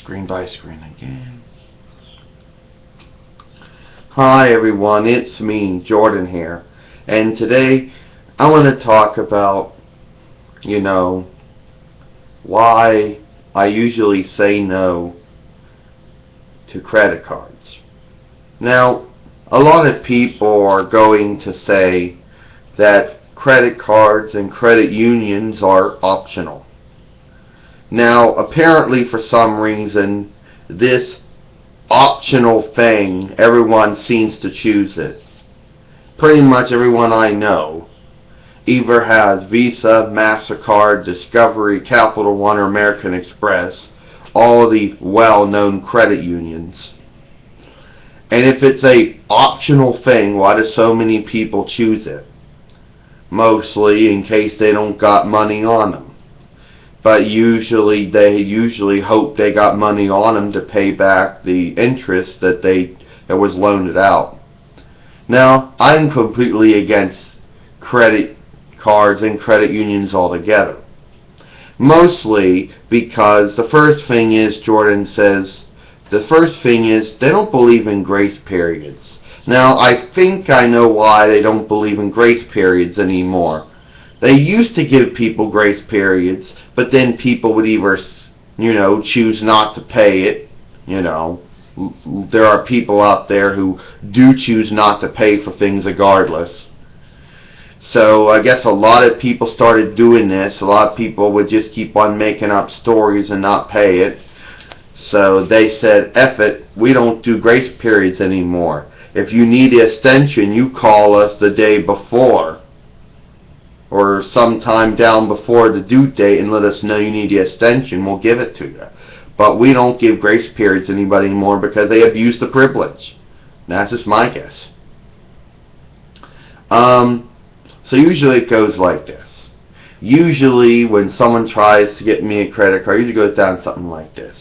Screen by screen again. Hi everyone, it's me, Jordan here. And today I want to talk about, why I usually say no to credit cards. Now, a lot of people are going to say that credit cards and credit unions are optional. Now, apparently for some reason, this optional thing, everyone seems to choose it. Pretty much everyone I know either has Visa, MasterCard, Discovery, Capital One, or American Express, all of the well-known credit unions. And if it's a optional thing, why do so many people choose it? Mostly in case they don't got money on them. But they usually hope they got money on them to pay back the interest that was loaned out. Now, I'm completely against credit cards and credit unions altogether. Mostly because the first thing is, Jordan says, they don't believe in grace periods. Now, I think I know why they don't believe in grace periods anymore. They used to give people grace periods, but then people would either, choose not to pay it. There are people out there who do choose not to pay for things regardless. So I guess a lot of people started doing this. A lot of people would just keep on making up stories and not pay it. So they said, F it, we don't do grace periods anymore. If you need the extension, you call us the day before or sometime down before the due date and let us know you need the extension. We'll give it to you. But we don't give grace periods to anybody anymore because they abuse the privilege. That's just my guess. So usually it goes like this. Usually when someone tries to get me a credit card, it usually goes down something like this.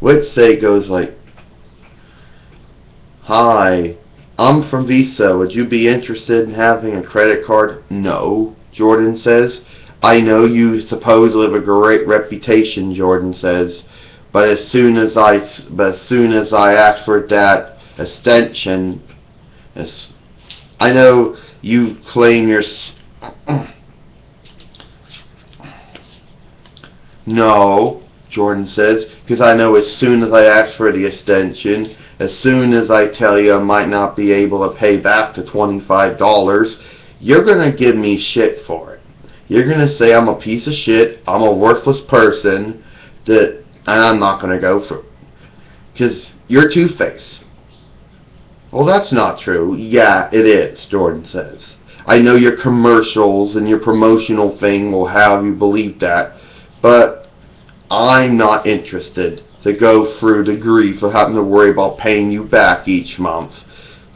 Let's say it goes like, "Hi, I'm from Visa. Would you be interested in having a credit card?" "No," Jordan says. "I know you supposedly have a great reputation," Jordan says. But as soon as I ask for that extension, I know you claim your... "No," Jordan says, "because I know as soon as I ask for the extension, as soon as I tell you I might not be able to pay back the $25, you're going to give me shit for it. You're going to say I'm a piece of shit, I'm a worthless person, and I'm not going to go for it. Because you're two-faced." "Well, that's not true." "Yeah, it is," Jordan says. "I know your commercials and your promotional thing will have you believe that, but I'm not interested to go through the grief of having to worry about paying you back each month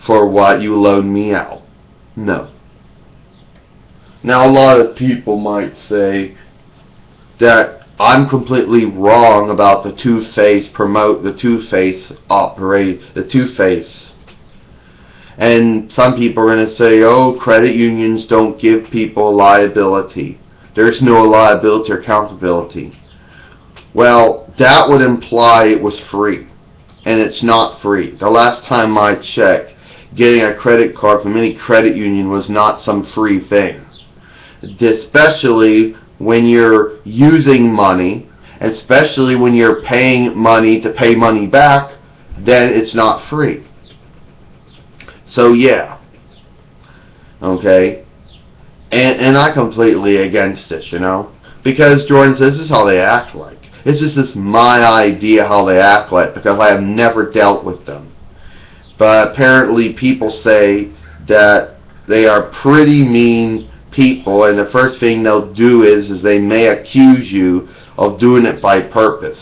for what you loaned me out. No." Now, a lot of people might say that I'm completely wrong about the two-face And some people are going to say, "Oh, credit unions don't give people liability. There's no liability or accountability." Well, that would imply it was free. And it's not free. The last time I checked, getting a credit card from any credit union was not some free thing. Especially when you're using money, especially when you're paying money to pay money back, then it's not free. So yeah, okay, and I'm completely against this, because Jordan says this is how they act like. This is just my idea how they act like, because I have never dealt with them. But apparently people say that they are pretty mean people, and the first thing they'll do is they may accuse you of doing it by purpose.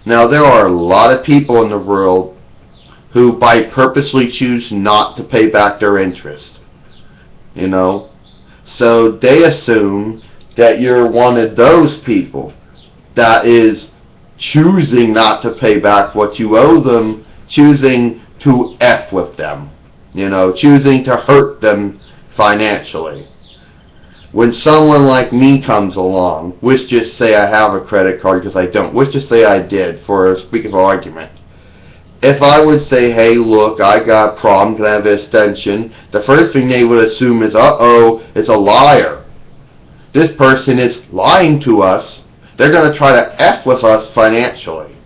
Now, there are a lot of people in the world who purposely choose not to pay back their interest. So they assume that you're one of those people that is choosing not to pay back what you owe them, choosing to F with them, choosing to hurt them financially. when someone like me comes along, let's just say I have a credit card because I don't. Let's just say I did for a speak of argument. If I would say, hey, look, I got a problem, can I have an extension? The first thing they would assume is, uh-oh, it's a liar. This person is lying to us. They're going to try to F with us financially.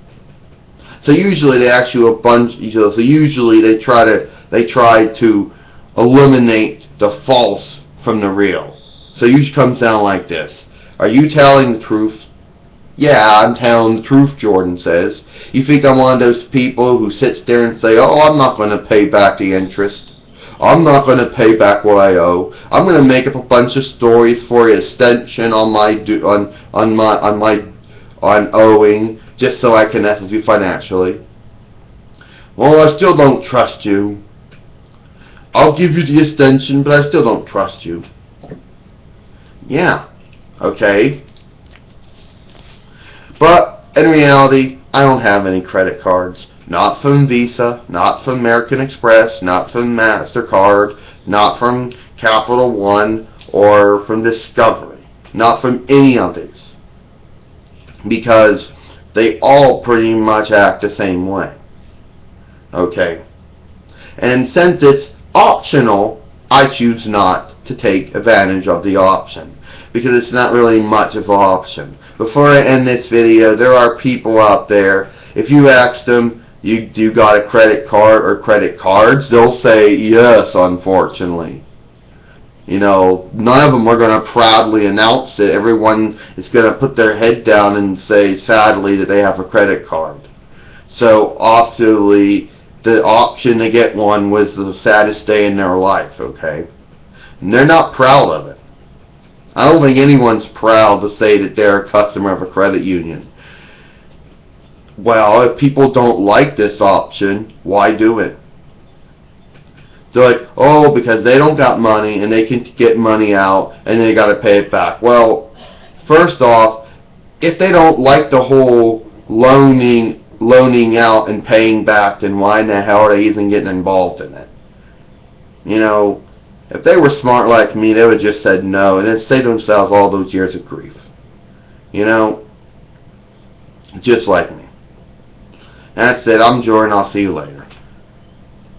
So usually they ask you a bunch. So usually they try to eliminate the false from the real. So it usually comes down like this: are you telling the truth? Yeah, I'm telling the truth, Jordan says. You think I'm one of those people who sits there and say, oh, I'm not going to pay back the interest. I'm not going to pay back what I owe. I'm going to make up a bunch of stories for extension on owing, just so I can F with you financially. Well, I still don't trust you. I'll give you the extension, but I still don't trust you. Yeah, okay. But in reality, I don't have any credit cards. Not from Visa, not from American Express, not from MasterCard, not from Capital One, or from Discovery. Not from any of these. Because they all pretty much act the same way. Okay. And since it's optional, I choose not to take advantage of the option, because it's not really much of an option. Before I end this video, there are people out there, if you ask them, you got a credit card or credit cards, they'll say yes, unfortunately. You know, none of them are going to proudly announce it. Everyone is going to put their head down and say sadly that they have a credit card. So obviously the option to get one was the saddest day in their life, okay? And they're not proud of it. I don't think anyone's proud to say that they're a customer of a credit union. Well, if people don't like this option, why do it? They're like, oh, because they don't got money and they can get money out and they got to pay it back. Well, first off, if they don't like the whole loaning out and paying back, then why in the hell are they even getting involved in it? You know, if they were smart like me, they would have just said no and then saved themselves all those years of grief. You know, just like me. That's it. I'm Jordan. I'll see you later.